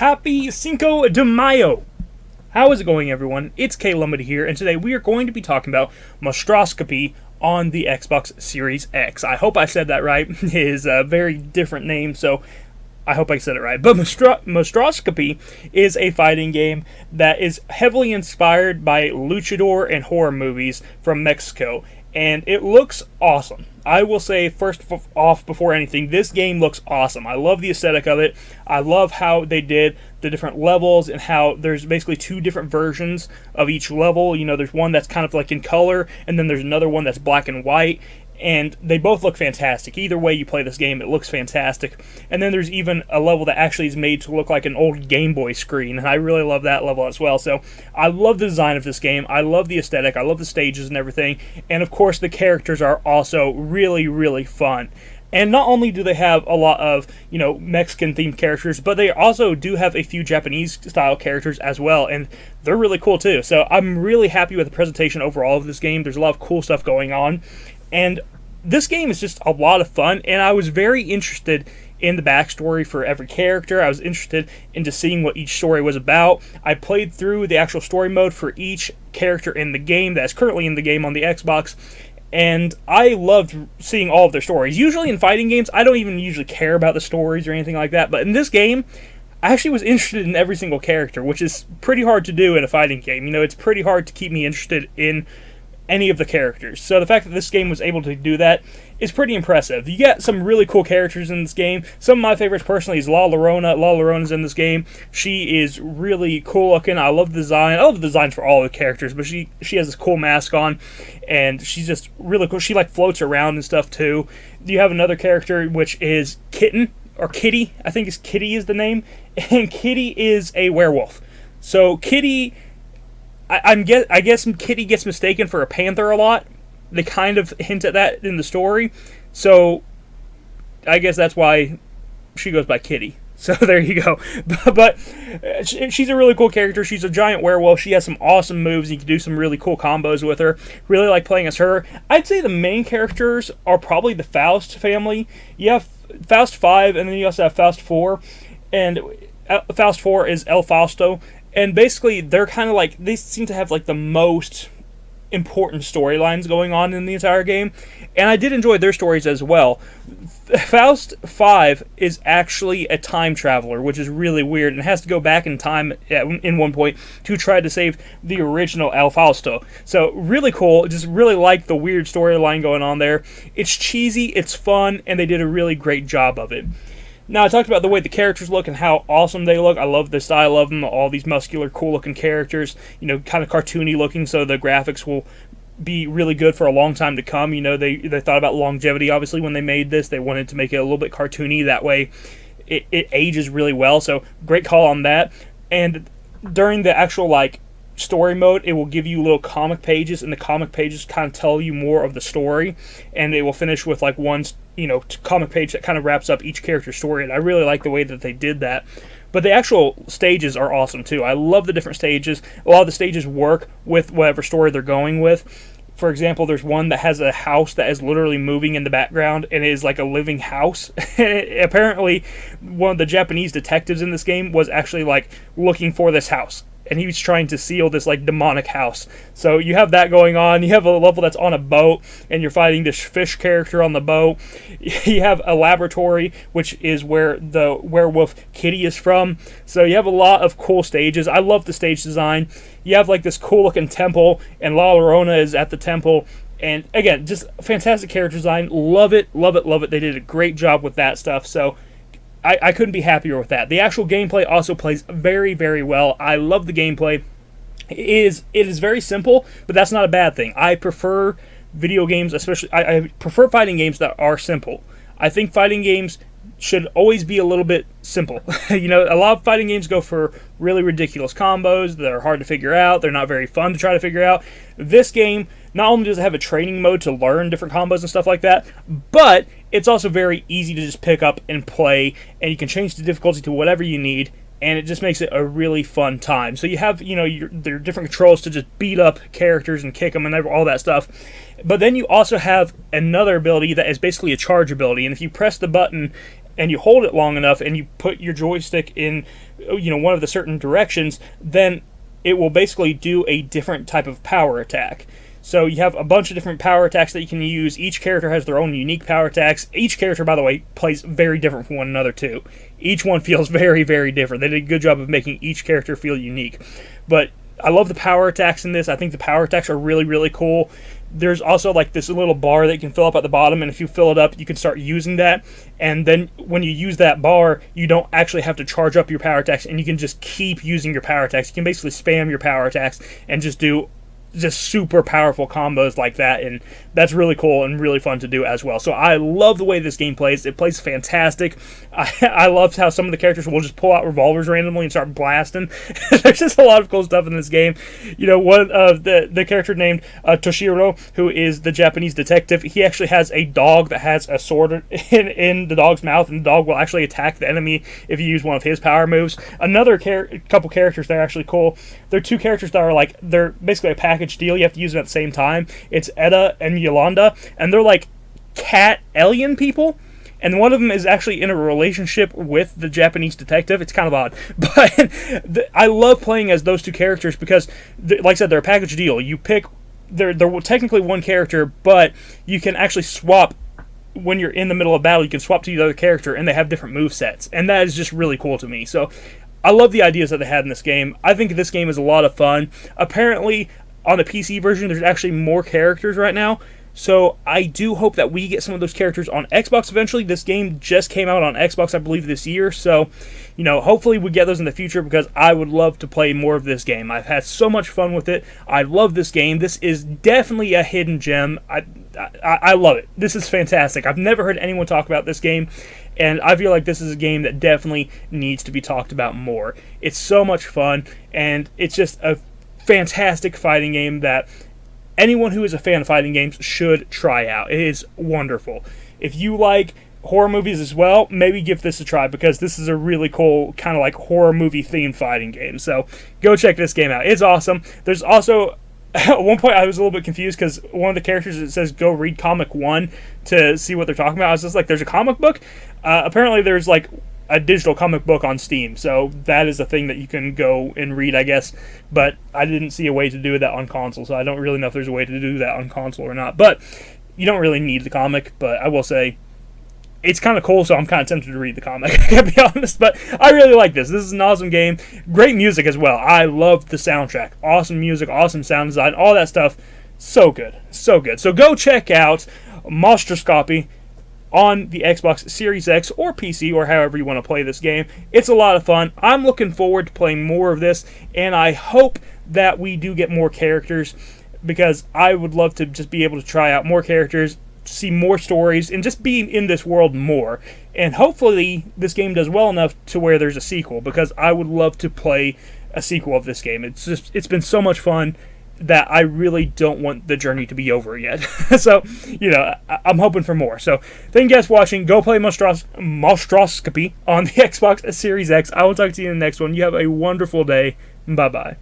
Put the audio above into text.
Happy Cinco de Mayo! How is it going, everyone? It's K Lumity here, and today we are going to be talking about Mostroscopy on the Xbox Series X. I hope I said that right. It is a very different name, so I hope I said it right. But Mostroscopy is a fighting game that is heavily inspired by luchador and horror movies from Mexico, and it looks awesome. I will say, first off, before anything, this game looks awesome. I love the aesthetic of it. I love how they did the different levels and how there's basically two different versions of each level. You know, there's one that's kind of like in color, and then there's another one that's black and white. And they both look fantastic. Either way you play this game, it looks fantastic. And then there's even a level that actually is made to look like an old Game Boy screen, and I really love that level as well. So I love the design of this game. I love the aesthetic. I love the stages and everything. And of course, the characters are also really, really fun. And not only do they have a lot of, Mexican-themed characters, but they also do have a few Japanese-style characters as well, and they're really cool too. So I'm really happy with the presentation overall of this game. There's a lot of cool stuff going on. And this game is just a lot of fun, and I was very interested in the backstory for every character. I was interested into seeing what each story was about. I played through the actual story mode for each character in the game that is currently in the game on the Xbox, and I loved seeing all of their stories. Usually in fighting games, I don't even usually care about the stories or anything like that, but in this game, I actually was interested in every single character, which is pretty hard to do in a fighting game. It's pretty hard to keep me interested in any of the characters. So the fact that this game was able to do that is pretty impressive. You get some really cool characters in this game. Some of my favorites personally is La Llorona. La Llorona's in this game. She is really cool looking. I love the design. I love the designs for all the characters, but she has this cool mask on, and she's just really cool. She floats around and stuff too. You have another character which is Kitten, or Kitty. I think Kitty is the name, and Kitty is a werewolf. So Kitty, I guess Kitty gets mistaken for a panther a lot. They kind of hint at that in the story. So I guess that's why she goes by Kitty. So there you go. But she's a really cool character. She's a giant werewolf. She has some awesome moves. You can do some really cool combos with her. Really like playing as her. I'd say the main characters are probably the Faust family. You have Faust 5, and then you also have Faust 4. And Faust 4 is El Fausto. And basically, they're kind of they seem to have the most important storylines going on in the entire game. And I did enjoy their stories as well. Faust 5 is actually a time traveler, which is really weird, and has to go back in time in one point to try to save the original El Fausto. So really cool. Just really like the weird storyline going on there. It's cheesy, it's fun, and they did a really great job of it. Now, I talked about the way the characters look and how awesome they look. I love the style of them, all these muscular, cool-looking characters, kind of cartoony-looking, so the graphics will be really good for a long time to come. They thought about longevity, obviously, when they made this. They wanted to make it a little bit cartoony. That way, it ages really well, so great call on that. And during the actual, story mode, it will give you little comic pages, and the comic pages kind of tell you more of the story, and it will finish with one comic page that kind of wraps up each character's story, and I really like the way that they did that. But the actual stages are awesome too. I love the different stages. A lot of the stages work with whatever story they're going with. For example, there's one that has a house that is literally moving in the background, and it is like a living house. And apparently, one of the Japanese detectives in this game was actually looking for this house, and he was trying to seal this demonic house. So you have that going on. You have a level that's on a boat, and you're fighting this fish character on the boat. You have a laboratory, which is where the werewolf Kitty is from. So you have a lot of cool stages. I love the stage design. You have this cool looking temple, and La Llorona is at the temple. And again, just fantastic character design. Love it, love it, love it. They did a great job with that stuff. So I couldn't be happier with that. The actual gameplay also plays very, very well. I love the gameplay. It is very simple, but that's not a bad thing. I prefer video games, especially I prefer fighting games that are simple. I think fighting games should always be a little bit simple. A lot of fighting games go for really ridiculous combos that are hard to figure out. They're not very fun to try to figure out. This game, not only does it have a training mode to learn different combos and stuff like that, but it's also very easy to just pick up and play, and you can change the difficulty to whatever you need, and it just makes it a really fun time. So you have, there are different controls to just beat up characters and kick them and all that stuff. But then you also have another ability that is basically a charge ability, and if you press the button and you hold it long enough and you put your joystick in, one of the certain directions, then it will basically do a different type of power attack. So you have a bunch of different power attacks that you can use. Each character has their own unique power attacks. Each character, by the way, plays very different from one another too. Each one feels very, very different. They did a good job of making each character feel unique. But I love the power attacks in this. I think the power attacks are really, really cool. There's also like this little bar that you can fill up at the bottom, and if you fill it up, you can start using that. And then when you use that bar, you don't actually have to charge up your power attacks, and you can just keep using your power attacks. You can basically spam your power attacks and just do just super powerful combos like that, and that's really cool and really fun to do as well. So I love the way this game plays. It plays fantastic. I love how some of the characters will just pull out revolvers randomly and start blasting. There's just a lot of cool stuff in this game. One of the character named Toshiro, who is the Japanese detective, he actually has a dog that has a sword in the dog's mouth, and the dog will actually attack the enemy if you use one of his power moves. Another couple characters that are actually cool. They're two characters that are they're basically a package deal. You have to use them at the same time. It's Eda and Yolanda, and they're like cat alien people, and one of them is actually in a relationship with the Japanese detective. It's kind of odd, but I love playing as those two characters because, like I said, they're a package deal. You pick, they're technically one character, but you can actually swap. When you're in the middle of battle, you can swap to the other character, and they have different move sets, and that is just really cool to me. So I love the ideas that they had in this game. I think this game is a lot of fun. Apparently, on the PC version, there's actually more characters right now, so I do hope that we get some of those characters on Xbox eventually. This game just came out on Xbox, I believe, this year, so, hopefully we get those in the future, because I would love to play more of this game. I've had so much fun with it. I love this game. This is definitely a hidden gem. I love it. This is fantastic. I've never heard anyone talk about this game, and I feel like this is a game that definitely needs to be talked about more. It's so much fun, and it's just a fantastic fighting game that anyone who is a fan of fighting games should try out. It is wonderful. If you like horror movies as well, maybe give this a try, because this is a really cool kind of like horror movie themed fighting game. So go check this game out. It's awesome. There's also, at one point I was a little bit confused because one of the characters, it says go read comic 1 to see what they're talking about. I was just like, there's a comic book? Apparently there's like a digital comic book on Steam, so that is a thing that you can go and read, I guess, but I didn't see a way to do that on console, so I don't really know if there's a way to do that on console or not. But you don't really need the comic, but I will say it's kind of cool, so I'm kind of tempted to read the comic, to be honest. But I really like this. This is an awesome game. Great music as well. I love the soundtrack. Awesome music, awesome sound design, all that stuff. So good. So good. So go check out Mostroscopy on the Xbox Series X or PC, or however you want to play this game. It's a lot of fun. I'm looking forward to playing more of this, and I hope that we do get more characters, because I would love to just be able to try out more characters, see more stories, and just be in this world more. And hopefully this game does well enough to where there's a sequel, because I would love to play a sequel of this game. It's been so much fun that I really don't want the journey to be over yet. So, I'm hoping for more. So, thank you guys for watching. Go play Mostroscopy on the Xbox Series X. I will talk to you in the next one. You have a wonderful day. Bye-bye.